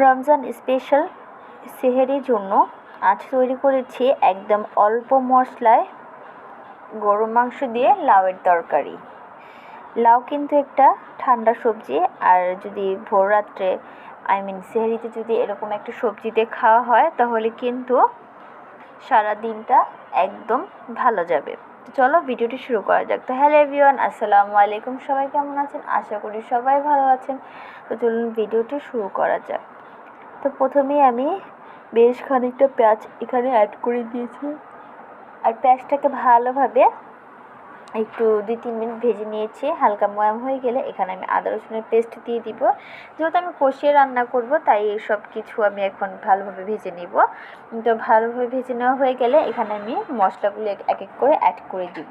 Ramzan special সেহরির জন্য আজ তৈরি করেছি একদম অল্প মশলায় গরুর মাংস দিয়ে লাউয়ের তরকারি। লাউ কিন্তু একটা ঠান্ডা সবজি, আর যদি ভোর রাত্রে সেহরিতে যদি এরকম একটা সবজি দিয়ে খাওয়া হয় তাহলে কিন্তু সারা দিনটা একদম ভালো যাবে। তো চলো ভিডিওটি শুরু করা যাক। তো হ্যালো এভরিওয়ান, আসসালামু আলাইকুম। সবাই কেমন আছেন? আশা করি সবাই ভালো আছেন। তো চলুন ভিডিওটি শুরু করা যাক। তো প্রথমেই আমি বেশ খানিকটা পেঁয়াজ এখানে অ্যাড করে দিয়েছি, আর পেঁয়াজটাকে ভালোভাবে একটু 2-3 মিনিট ভেজে নিয়েছি। হালকা ময়াম হয়ে গেলে এখানে আমি আদা রসুনের পেস্ট দিয়ে দিব। যেহেতু আমি কষিয়ে রান্না করব তাই এই সব কিছু আমি এখন ভালোভাবে ভেজে নিব। তো ভালোভাবে ভেজে নেওয়া হয়ে গেলে এখানে আমি মশলাগুলো এক এক করে অ্যাড করে দিব।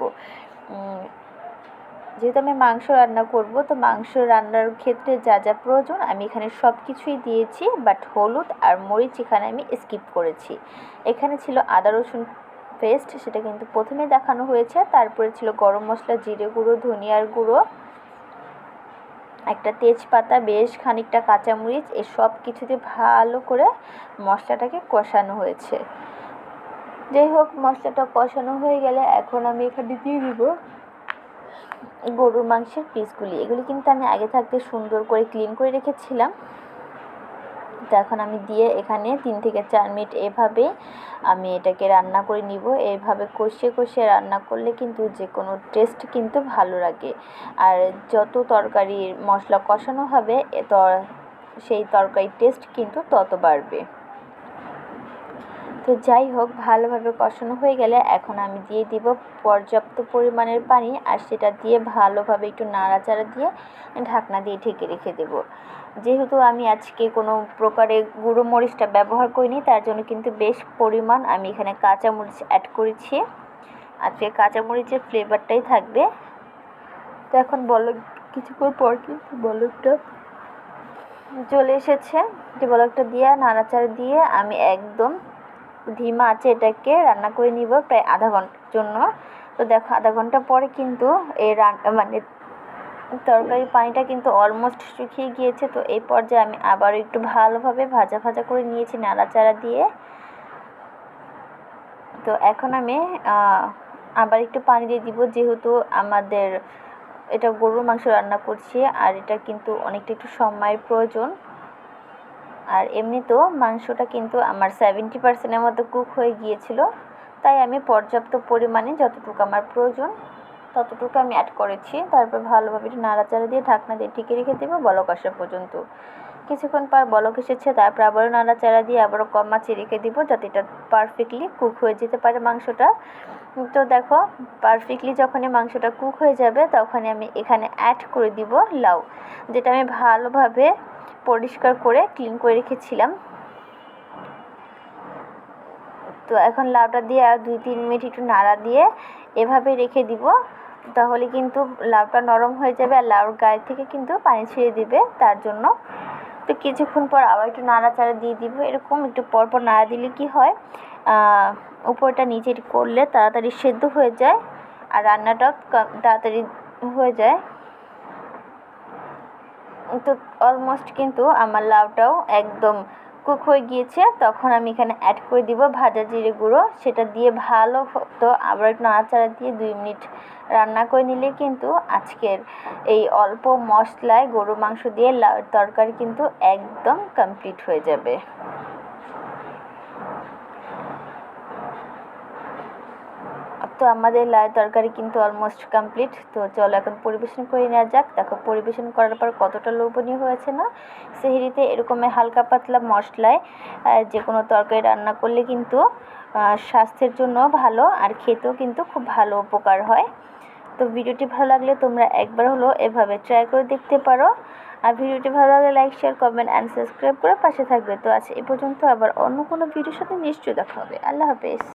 যেহেতু আমি মাংস রান্না করব, তো মাংস রান্নার ক্ষেত্রে যা যা প্রয়োজন আমি এখানে সব কিছুই দিয়েছি, বাট হলুদ আর মরিচ এখানে আমি স্কিপ করেছি। এখানে ছিল আদা রসুন পেস্ট, সেটা কিন্তু প্রথমে দেখানো হয়েছে। তারপরে ছিল গরম মশলা, জিরে গুঁড়ো, ধনিয়ার গুঁড়ো, একটা তেজপাতা, বেশ খানিকটা কাঁচামরিচ, এই সব কিছুতে ভালো করে মশলাটাকে কষানো হয়েছে। যাই হোক, মশলাটা কষানো হয়ে গেলে এখন আমি এখানে দিয়ে দিব গরুর মাংসের পিসগুলি। এগুলি কিন্তু আমি আগে থাকতে সুন্দর করে ক্লিন করে রেখেছিলাম। তো এখন আমি দিয়ে এখানে 3 থেকে 4 মিনিট এভাবে আমি এটাকে রান্না করে নিব। এইভাবে কষিয়ে কষিয়ে রান্না করলে কিন্তু যে কোনো টেস্ট কিন্তু ভালো লাগে, আর যত তরকারির মশলা কষানো হবে সেই তরকারির টেস্ট কিন্তু তত বাড়বে। তো যাই হোক, ভালোভাবে কষানো হয়ে গেলে এখন আমি দিয়ে দিব পর্যাপ্ত পরিমাণের পানি, আর সেটা দিয়ে ভালোভাবে একটু নাড়াচাড়া দিয়ে ঢাকনা দিয়ে ঢেকে রেখে দেব। যেহেতু আমি আজকে কোনো প্রকারের গুঁড়ো মরিচটা ব্যবহার করিনি, তার জন্য কিন্তু বেশ পরিমাণ আমি এখানে কাঁচামরিচ অ্যাড করেছি। আজকে কাঁচামরিচের ফ্লেভারটাই থাকবে। তো এখন বলক, কিছুক্ষণ পর কিন্তু বলকটা চলে এসেছে। যে বলকটা দিয়ে নাড়াচাড়া দিয়ে আমি একদম ধিমা আছে এটাকে রান্না করে নিব প্রায় আধা ঘন্টার জন্য। তো দেখো, আধা ঘন্টা পরে কিন্তু এই তরকারির পানিটা কিন্তু অলমোস্ট শুকিয়ে গিয়েছে। তো এই পর্যায়ে আমি আবার একটু ভালোভাবে ভাজা ভাজা করে নিয়েছি নাড়াচাড়া দিয়ে। তো এখন আমি আবার একটু পানি দিয়ে দিব, যেহেতু আমাদের এটা গরুর মাংস রান্না করছি, আর এটা কিন্তু অনেকটা একটু সময়ের প্রয়োজন। আর এমনিতেও মাংসটা কিন্তু আমার 70%-এর মতো কুক হয়ে গিয়েছিল, তাই আমি পর্যাপ্ত পরিমাণে যতটুকু আমার প্রয়োজন ততটুকু আমি অ্যাড করেছি। তারপর ভালোভাবে একটু নাড়াচাড়া দিয়ে ঢাকনা দিয়ে ঢেকে রেখে দেবো বলক আসা পর্যন্ত। কিছুক্ষণ পর বলক এসেছে, তারপর আবারও নাড়াচাড়া দিয়ে আবারও কম আঁচে রেখে দিব যাতে এটা পারফেক্টলি কুক হয়ে যেতে পারে মাংসটা। তো দেখো, পারফেক্টলি যখনই মাংসটা কুক হয়ে যাবে তখনই আমি এখানে অ্যাড করে দিব লাউ, যেটা আমি ভালোভাবে পরিষ্কার করে ক্লিন করে রেখেছিলাম। তো এখন লাউটা দিয়ে আর 2-3 মিনিট একটু নাড়া দিয়ে এভাবে রেখে দিব, তাহলে কিন্তু লাউটা নরম হয়ে যাবে আর লাউর গায়ে থেকে কিন্তু পানি ছেড়ে দিবে তার জন্য। তো কিছুক্ষণ পর আবার একটু নাড়াচাড়া দিয়ে দিব। এরকম একটু পরপর নাড়া দিলে কি হয়, উপরটা নিচে করলে তাড়াতাড়ি সেদ্ধ হয়ে যায় আর রান্নাটাও তাড়াতাড়ি হয়ে যায়। তো অলমোস্ট কিন্তু আমার লাউটাও একদম কুক হয়ে গিয়েছে। তখন আমি এখানে অ্যাড করে দিব ভাজা জিরে গুঁড়ো, সেটা দিয়ে ভালো তো আবার একটু নাড়াচাড়া দিয়ে 2 মিনিট রান্না করে নিলে কিন্তু আজকের এই অল্প মশলায় গরুর মাংস দিয়ে লাউয়ের তরকারি কিন্তু একদম কমপ্লিট হয়ে যাবে। তো আমাদের লাউয়ের তরকারি কিন্তু অলমোস্ট কমপ্লিট। তো চলো এখন পরিবেশন করে নেওয়া যাক। দেখো, পরিবেশন করার পর কতটা লোভনীয় হয়েছে না? সেহরিতে এরকমের হালকা পাতলা মশলায় যে কোনো তরকারি রান্না করলে কিন্তু স্বাস্থ্যের জন্য ভালো, আর খেতেও কিন্তু খুব ভালো উপকার হয়। তো ভিডিওটি ভালো লাগলে তোমরা একবার হলো এভাবে ট্রাই করে দেখতে পারো। আর ভিডিওটি ভালো লাগলে like, share, comment and subscribe করে পাশে থাকবে। তো আজ এ পর্যন্ত, আবার অন্য কোনো ভিডিওর সাথে নিশ্চয়ই দেখা হবে। আল্লাহ হাফেজ।